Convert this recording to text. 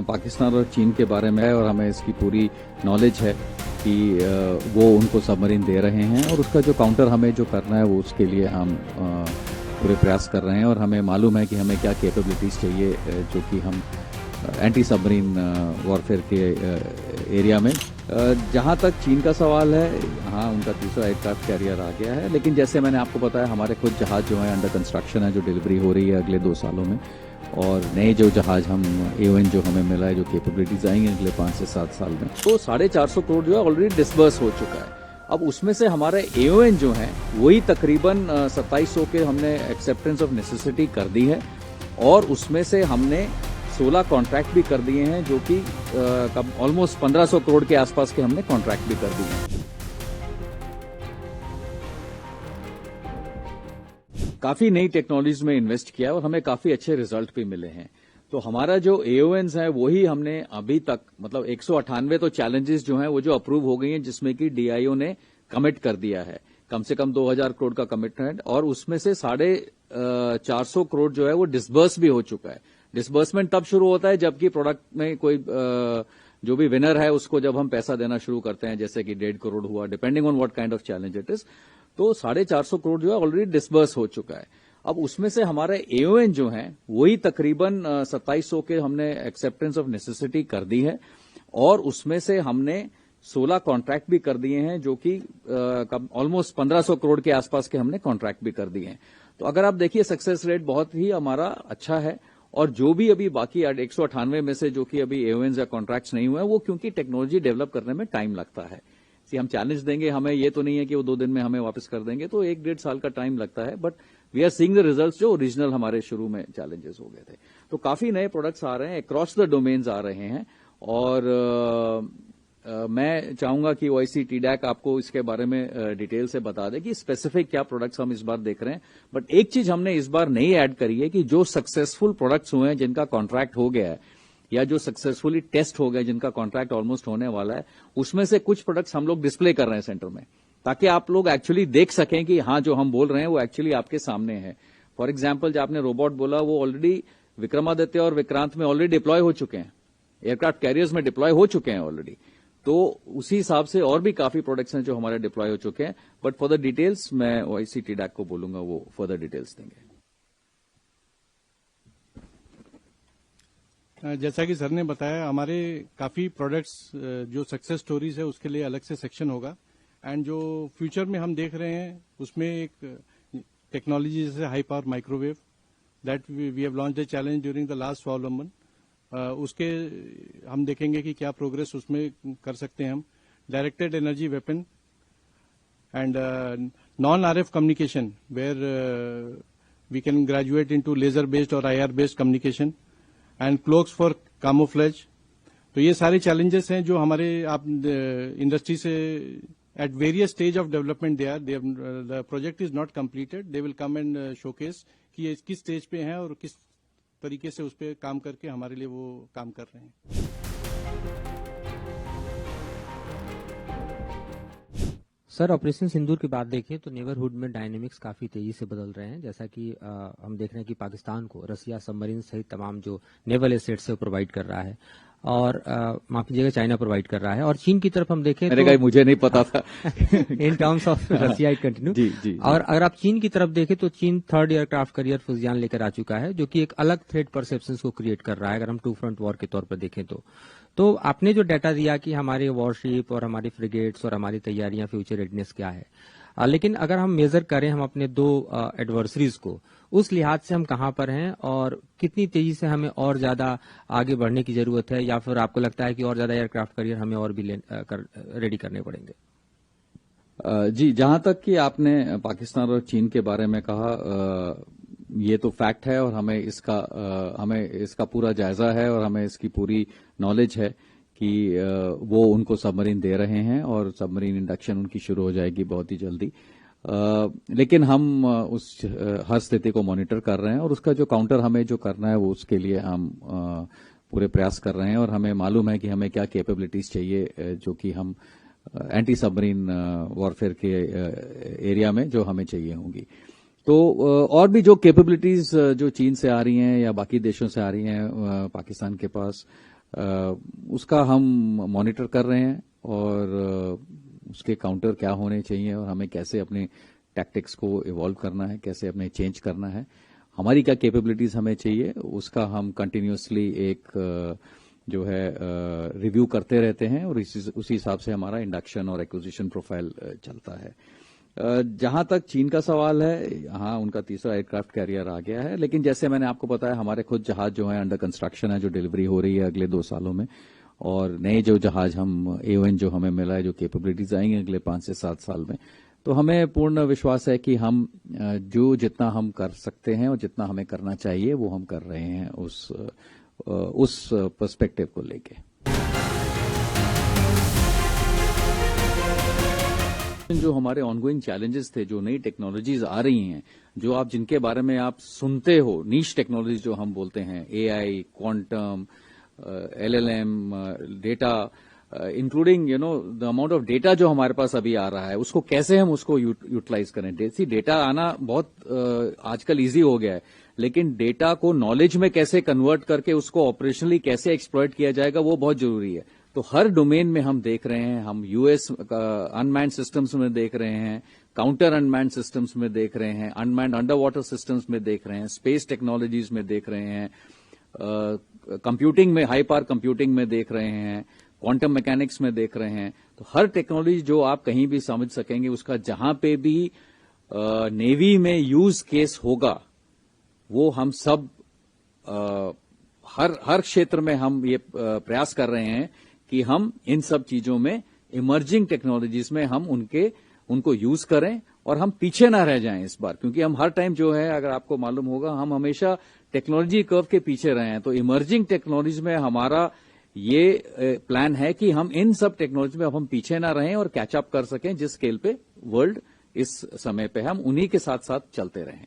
पाकिस्तान और चीन के बारे में है और हमें इसकी पूरी नॉलेज है कि वो उनको सबमरीन दे रहे हैं और उसका जो काउंटर हमें जो करना है वो उसके लिए हम पूरे प्रयास कर रहे हैं और हमें मालूम है कि हमें क्या कैपेबिलिटीज चाहिए जो कि हम एंटी सबमरीन वॉरफेयर के एरिया में। जहां तक चीन का सवाल है, हाँ उनका तीसरा एयरक्राफ्ट कैरियर आ गया है, लेकिन जैसे मैंने आपको बताया हमारे खुद जहाज जो है अंडर कंस्ट्रक्शन है, जो डिलीवरी हो रही है अगले 2 सालों में, और नए जो जहाज हम AON जो हमें मिला है, जो कैपेबिलिटीज आएंगे अगले 5 से 7 साल में, तो 450 करोड़ जो है ऑलरेडी डिसबर्स हो चुका है। अब उसमें से हमारे AON जो है वही तकरीबन 2700 के हमने एक्सेप्टेंस ऑफ नेसेसिटी कर दी है और उसमें से हमने 16 कॉन्ट्रैक्ट भी कर दिए हैं, जो कि ऑलमोस्ट 1500 करोड़ के आसपास के हमने कॉन्ट्रैक्ट भी कर दिए हैं। काफी नई टेक्नोलॉजीज में इन्वेस्ट किया और हमें काफी अच्छे रिजल्ट भी मिले हैं। तो हमारा जो AONs है वही हमने अभी तक मतलब 198 तो चैलेंजेस जो हैं वो जो अप्रूव हो गई हैं, जिसमें कि DIO ने कमिट कर दिया है कम से कम 2000 करोड़ का कमिटमेंट, और उसमें से 450 करोड़ जो है वो डिसबर्स भी हो चुका है। डिसबर्समेंट तब शुरू होता है जबकि प्रोडक्ट में कोई जो भी विनर है उसको जब हम पैसा देना शुरू करते हैं, जैसे कि 1.5 करोड़ हुआ, depending on what kind of challenge it is. तो 450 करोड़ जो है ऑलरेडी डिसबर्स हो चुका है। अब उसमें से हमारे AON जो हैं वही तकरीबन 2700 के हमने एक्सेप्टेंस ऑफ नेसेसिटी कर दी है और उसमें से हमने 16 कॉन्ट्रैक्ट भी कर दिए हैं, जो कि ऑलमोस्ट 1500 करोड़ के आसपास के हमने कॉन्ट्रैक्ट भी कर दिए हैं। तो अगर आप देखिए सक्सेस रेट बहुत ही हमारा अच्छा है, और जो भी अभी बाकी 198 में से जो कि अभी AONs या कॉन्ट्रैक्ट्स नहीं हुए हैं, वो क्योंकि टेक्नोलॉजी डेवलप करने में टाइम लगता है। हम चैलेंज देंगे, हमें ये तो नहीं है कि वो 2 दिन में हमें वापस कर देंगे, तो 1-1.5 साल का टाइम लगता है, but we are seeing the results जो ओरिजिनल हमारे शुरू में चैलेंजेस हो गए थे। तो काफी नए प्रोडक्ट्स आ रहे हैं, अक्रॉस द डोमेन्स आ रहे हैं, और मैं चाहूंगा कि OIC TDAC आपको इसके बारे में डिटेल से बता दे कि स्पेसिफिक क्या प्रोडक्ट्स हम इस बार देख रहे हैं। बट एक चीज हमने इस बार नई ऐड करी है कि जो सक्सेसफुल प्रोडक्ट्स हुए हैं जिनका कॉन्ट्रैक्ट हो गया है, या जो सक्सेसफुली टेस्ट हो गए जिनका कॉन्ट्रैक्ट ऑलमोस्ट होने वाला है, उसमें से कुछ प्रोडक्ट्स हम लोग डिस्प्ले कर रहे हैं सेंटर में, ताकि आप लोग एक्चुअली देख सकें कि हाँ जो हम बोल रहे हैं वो एक्चुअली आपके सामने है। फॉर एग्जाम्पल जो आपने रोबोट बोला, वो ऑलरेडी विक्रमादित्य और विक्रांत में ऑलरेडी डिप्लॉय हो चुके हैं, एयरक्राफ्ट कैरियर्स में डिप्लॉय हो चुके हैं ऑलरेडी। तो उसी हिसाब से और भी काफी प्रोडक्ट्स हैं जो हमारे डिप्लॉय हो चुके हैं। बट फॉर द डिटेल्स मैं OIC TDAC को बोलूंगा, वो फर्दर डिटेल्स देंगे। जैसा कि सर ने बताया, हमारे काफी प्रोडक्ट्स जो सक्सेस स्टोरीज है उसके लिए अलग से सेक्शन होगा, एंड जो फ्यूचर में हम देख रहे हैं उसमें एक टेक्नोलॉजी जैसे high power microwave that we have launched the challenge during the last Swavlamban, उसके हम देखेंगे कि क्या प्रोग्रेस उसमें कर सकते हैं हम। Directed energy weapon and non RF communication where we can graduate into laser based और IR based communication and cloaks for camouflage. तो ये सारे चैलेंजेस हैं जो हमारे आप इंडस्ट्री से at various stage of development the project is not completed, they will come and showcase कि ये किस स्टेज पे हैं और किस तरीके से उस पर काम करके हमारे लिए वो काम कर रहे हैं। सर, ऑपरेशन सिंदूर की बात देखें तो नेबरहुड में डायनेमिक्स काफी तेजी से बदल रहे हैं। जैसा कि हम देख रहे हैं कि पाकिस्तान को रसिया सबमरीन सहित तमाम जो नेवल एसेट्स है वो प्रोवाइड कर रहा है, और माफ कीजिएगा चाइना प्रोवाइड कर रहा है। और चीन की तरफ हम देखें तो मुझे नहीं पता था in terms of Russia it continue जी। और अगर आप चीन की तरफ देखें तो चीन 3rd एयरक्राफ्ट कैरियर फुजियान लेकर आ चुका है, जो कि एक अलग थ्रेट परसेप्शन को क्रिएट कर रहा है अगर हम 2 फ्रंट वॉर के तौर पर देखें तो आपने जो डाटा दिया कि हमारे वॉरशिप और हमारी फ्रिगेट्स और हमारी तैयारियां फ्यूचर रेडनेस क्या है, लेकिन अगर हम मेजर करें हम अपने 2 एडवर्सरीज को, उस लिहाज से हम कहां पर हैं और कितनी तेजी से हमें और ज्यादा आगे बढ़ने की जरूरत है, या फिर आपको लगता है कि और ज्यादा एयरक्राफ्ट कैरियर हमें और भी रेडी करने पड़ेंगे? जी, जहां तक कि आपने पाकिस्तान और चीन के बारे में कहा, ये तो फैक्ट है और हमें इसका पूरा जायजा है और हमें इसकी पूरी नॉलेज है कि वो उनको सबमरीन दे रहे हैं और सबमरीन इंडक्शन उनकी शुरू हो जाएगी बहुत ही जल्दी। लेकिन हम उस हर स्थिति को मॉनिटर कर रहे हैं और उसका जो काउंटर हमें जो करना है वो उसके लिए हम पूरे प्रयास कर रहे हैं, और हमें मालूम है कि हमें क्या कैपेबिलिटीज चाहिए जो कि हम एंटी सबमरीन वॉरफेयर के एरिया में जो हमें चाहिए होंगी। तो और भी जो कैपेबिलिटीज जो चीन से आ रही हैं या बाकी देशों से आ रही हैं पाकिस्तान के पास, उसका हम मॉनिटर कर रहे हैं और उसके काउंटर क्या होने चाहिए और हमें कैसे अपने टैक्टिक्स को इवॉल्व करना है, कैसे अपने चेंज करना है, हमारी क्या कैपेबिलिटीज हमें चाहिए, उसका हम कंटिन्यूअसली एक जो है रिव्यू करते रहते हैं और उसी हिसाब से हमारा इंडक्शन और एक्विजिशन प्रोफाइल चलता है। जहां तक चीन का सवाल है, यहाँ उनका तीसरा एयरक्राफ्ट कैरियर आ गया है, लेकिन जैसे मैंने आपको बताया हमारे खुद जहाज जो है अंडर कंस्ट्रक्शन है, जो डिलीवरी हो रही है अगले 2 सालों में, और नए जो जहाज हम AON जो हमें मिला है, जो कैपेबिलिटीज आएंगे अगले 5 से 7 साल में, तो हमें पूर्ण विश्वास है कि हम जो जितना हम कर सकते हैं और जितना हमें करना चाहिए वो हम कर रहे हैं उस पर्सपेक्टिव को लेके। जो हमारे ऑनगोइंग चैलेंजेस थे, जो नई टेक्नोलॉजीज आ रही हैं, जो आप जिनके बारे में आप सुनते हो, नीश टेक्नोलॉजीज जो हम बोलते हैं, AI, quantum, LLM, data, including the amount of data जो हमारे पास अभी आ रहा है, उसको कैसे हम उसको यूटिलाइज करें। डेटा आना बहुत आजकल इजी हो गया है, लेकिन डेटा को नॉलेज में कैसे कन्वर्ट करके उसको ऑपरेशनली कैसे एक्सप्लॉइट किया जाएगा, वो बहुत जरूरी है। तो हर डोमेन में हम देख रहे हैं, हम यूएस अनमैन्ड सिस्टम्स में देख रहे हैं, काउंटर अनमैन्ड सिस्टम्स में देख रहे हैं, अनमैन्ड अंडर वाटर सिस्टम्स में देख रहे हैं, स्पेस टेक्नोलॉजीज में देख रहे हैं, कंप्यूटिंग में, हाई पावर कंप्यूटिंग में देख रहे हैं, क्वांटम मैकेनिक्स में देख रहे हैं। तो हर टेक्नोलॉजी जो आप कहीं भी समझ सकेंगे, उसका जहां पे भी नेवी में यूज केस होगा, वो हम सब हर क्षेत्र में हम ये प्रयास कर रहे हैं कि हम इन सब चीजों में, इमर्जिंग टेक्नोलॉजीज में हम उनको यूज करें और हम पीछे ना रह जाएं इस बार, क्योंकि हम हर टाइम जो है, अगर आपको मालूम होगा, हम हमेशा टेक्नोलॉजी कर्व के पीछे रहे हैं। तो इमर्जिंग टेक्नोलॉजी में हमारा ये प्लान है कि हम इन सब टेक्नोलॉजी में अब हम पीछे ना रहें और कैचअप कर सकें जिस स्केल पे वर्ल्ड इस समय पे, हम उन्हीं के साथ साथ चलते रहें।